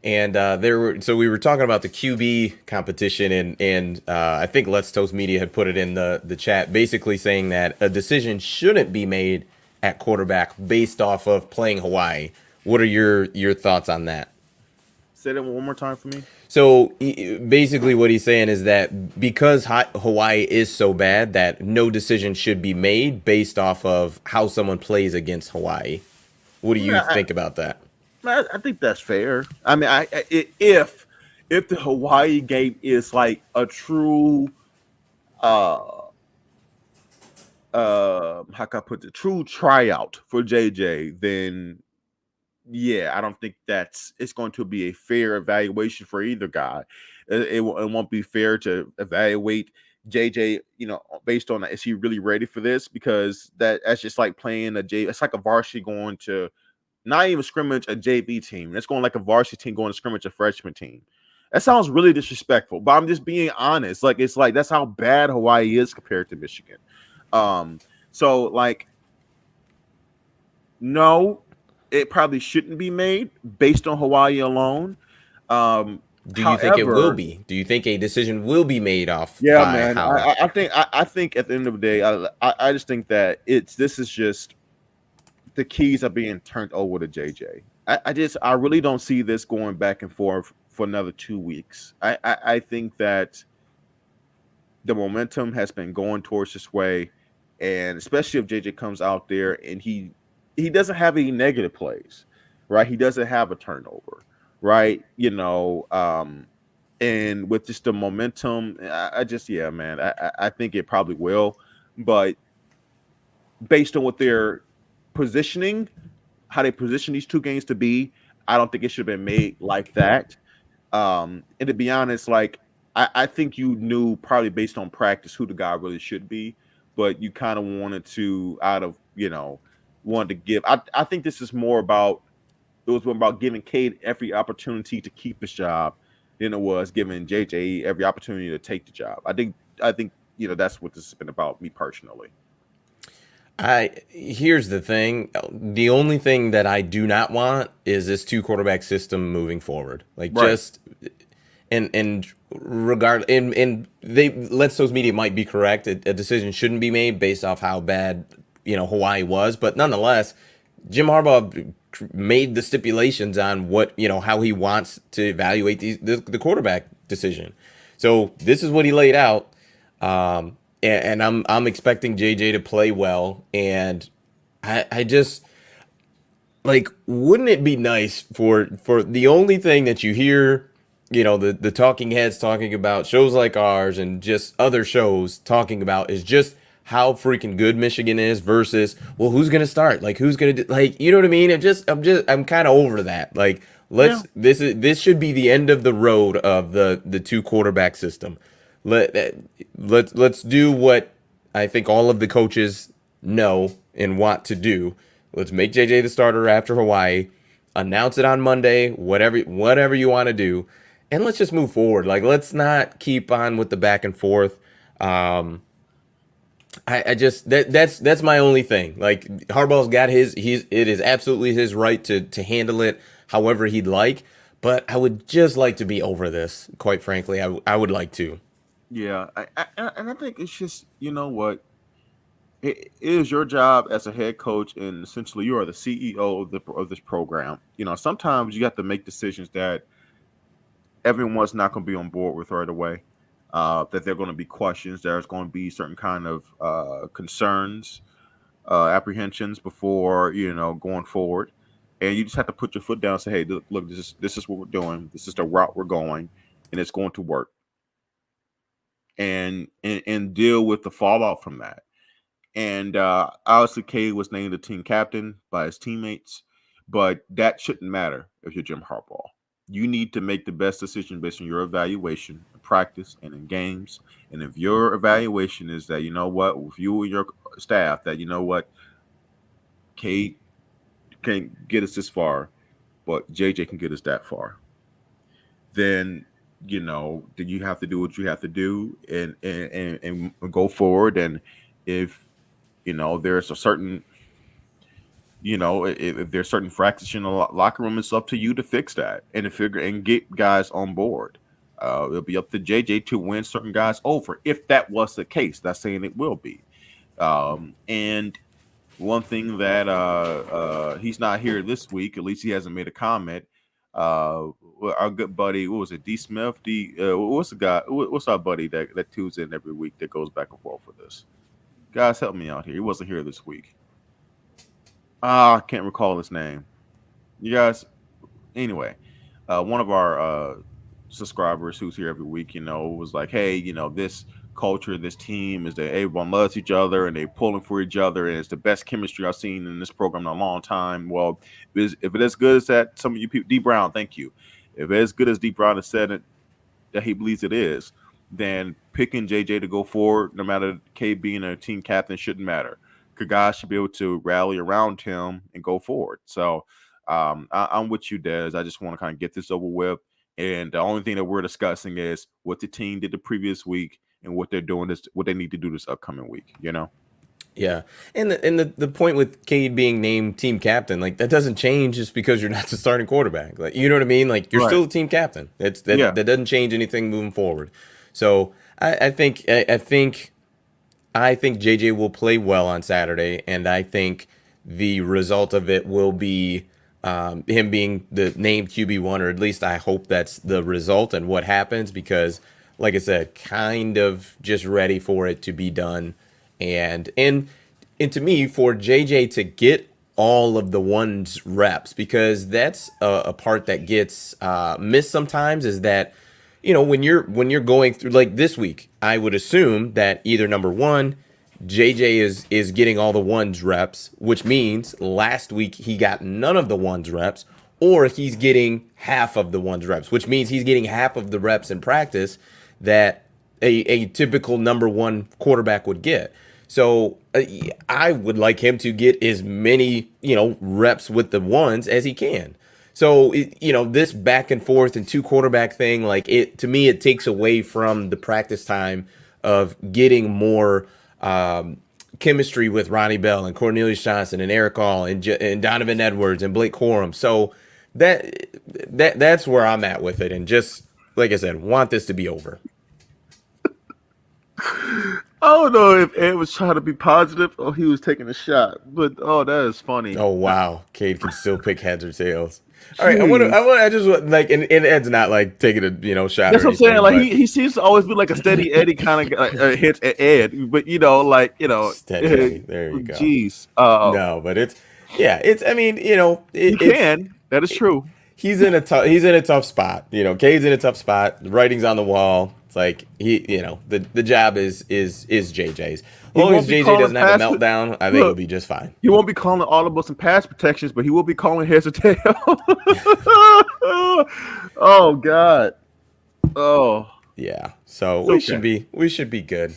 And we were talking about the QB competition, and I think Let's Toast Media had put it in the chat, basically saying that a decision shouldn't be made at quarterback based off of playing Hawaii. What are your thoughts on that? Say that one more time for me. So basically, what he's saying is that because Hawaii is so bad, that no decision should be made based off of how someone plays against Hawaii. What do you Yeah, think about that? I think that's fair. I mean, if the Hawaii game is like a true uh how can I put it, true tryout for JJ, then yeah, I don't think it's going to be a fair evaluation for either guy. It won't be fair to evaluate JJ, based on is he really ready for this? Because that's just like playing a J. It's like a varsity going to not even scrimmage a JV team. It's going like a varsity team going to scrimmage a freshman team. That sounds really disrespectful, but I'm just being honest. Like it's like that's how bad Hawaii is compared to Michigan. Um, so like no, it probably shouldn't be made based on Hawaii alone. Do you think it will However, be? Do you think a decision will be made off yeah, by man, how? I think at the end of the day, I just think that this is just the keys are being turned over to JJ. I really don't see this going back and forth for another 2 weeks. I think that the momentum has been going towards this way, and especially if JJ comes out there and he doesn't have any negative plays, right? He doesn't have a turnover, right? And with just the momentum, I just yeah, man, I think it probably will, but based on what they're positioning, how they position these two games to be, I don't think it should have been made like that. And to be honest, like I think you knew probably based on practice who the guy really should be, but you kind of wanted to wanted to give. I think this is more about it was more about giving Cade every opportunity to keep his job than it was giving JJ every opportunity to take the job. I think that's what this has been about me personally. I Here's the thing. The only thing that I do not want is this two quarterback system moving forward. Like Right. just and regard and they Let's Those Media might be correct. A decision shouldn't be made based off how bad Hawaii was, but nonetheless, Jim Harbaugh made the stipulations on what how he wants to evaluate the quarterback decision. So this is what he laid out. And I'm expecting JJ to play well, and I just like, wouldn't it be nice for the only thing that you hear, the talking heads talking about shows like ours and just other shows talking about is just how freaking good Michigan is versus, well, who's gonna start? Like, who's gonna do, like, you know what I mean? I'm kind of over that. Like, Yeah. this should be the end of the road of the two quarterback system. Let let's do what I think all of the coaches know and want to do. Let's make JJ the starter after Hawaii. Announce it on Monday. Whatever you want to do, and let's just move forward. Like, let's not keep on with the back and forth. Um, I just that's my only thing. Like, Harbaugh's got it is absolutely his right to handle it however he'd like. But I would just like to be over this. Quite frankly, I would like to. Yeah. And I think it's just what it is your job as a head coach, and essentially you are the CEO of this program. Sometimes you have to make decisions that everyone's not going to be on board with right away. That there are going to be questions. There's going to be certain kind of concerns, apprehensions before going forward, and you just have to put your foot down and say, "Hey, look, this is what we're doing. This is the route we're going, and it's going to work." And deal with the fallout from that. And obviously, Cade was named the team captain by his teammates, but that shouldn't matter if you're Jim Harbaugh. You need to make the best decision based on your evaluation in practice and in games. And if your evaluation is that, with you and your staff, that, Cade can get us this far, but JJ can get us that far, then then you have to do what you have to do and go forward. And if there's a certain if there's certain fractures in the locker room, it's up to you to fix that and to figure and get guys on board. It'll be up to JJ to win certain guys over if that was the case. Not saying it will be. And one thing that he's not here this week, at least he hasn't made a comment. Our good buddy, what was it, D Smith? What's the guy? What's our buddy that tunes in every week that goes back and forth with us? Guys, help me out here. He wasn't here this week. I can't recall his name. You guys, anyway, one of our subscribers who's here every week, was like, hey, this culture, this team is that everyone loves each other and they're pulling for each other, and it's the best chemistry I've seen in this program in a long time. Well, if it is as good as that, some of you people, D Brown, thank you. If it's as good as D Brown has said it, that he believes it is, then picking JJ to go forward, no matter K being a team captain, shouldn't matter. Guys should be able to rally around him and go forward. So I'm with you, Des. I just want to kind of get this over with. And the only thing that we're discussing is what the team did the previous week and what they're doing is what they need to do this upcoming week, Yeah. And the point with Cade being named team captain, like that doesn't change just because you're not the starting quarterback. Like, you know what I mean? Like, you're still the team captain. That doesn't change anything moving forward. So I think JJ will play well on Saturday, and I think the result of it will be him being the named QB1, or at least I hope that's the result and what happens, because, like I said, kind of just ready for it to be done. And to me, for JJ to get all of the ones reps, because that's a part that gets missed sometimes, is that, when you're going through, like this week, I would assume that either number one, JJ is getting all the ones reps, which means last week he got none of the ones reps, or he's getting half of the ones reps, which means he's getting half of the reps in practice that a typical number one quarterback would get. So I would like him to get as many, reps with the ones as he can. So, this back and forth and two quarterback thing, like to me, it takes away from the practice time of getting more chemistry with Ronnie Bell and Cornelius Johnson and Eric All and Donovan Edwards and Blake Corum. So that's where I'm at with it. And just like I said, want this to be over. I don't know if Ed was trying to be positive or he was taking a shot, but that is funny. Oh wow, Cade can still pick heads or tails. All right, I just want, like, and Ed's not like taking a shot. That's what I'm saying. Like he seems to always be like a steady Eddie kind of hits at Ed, but steady Eddie. There you go. Jeez. No, but I mean, you can. That is true. He's in a tough spot. Cade's in a tough spot. The writing's on the wall. It's like the job is JJ's. As long as JJ doesn't have a meltdown, I think he'll be just fine. He won't be calling audibles and pass protections, but he will be calling heads or tails. Oh God. Oh yeah. So we should be good.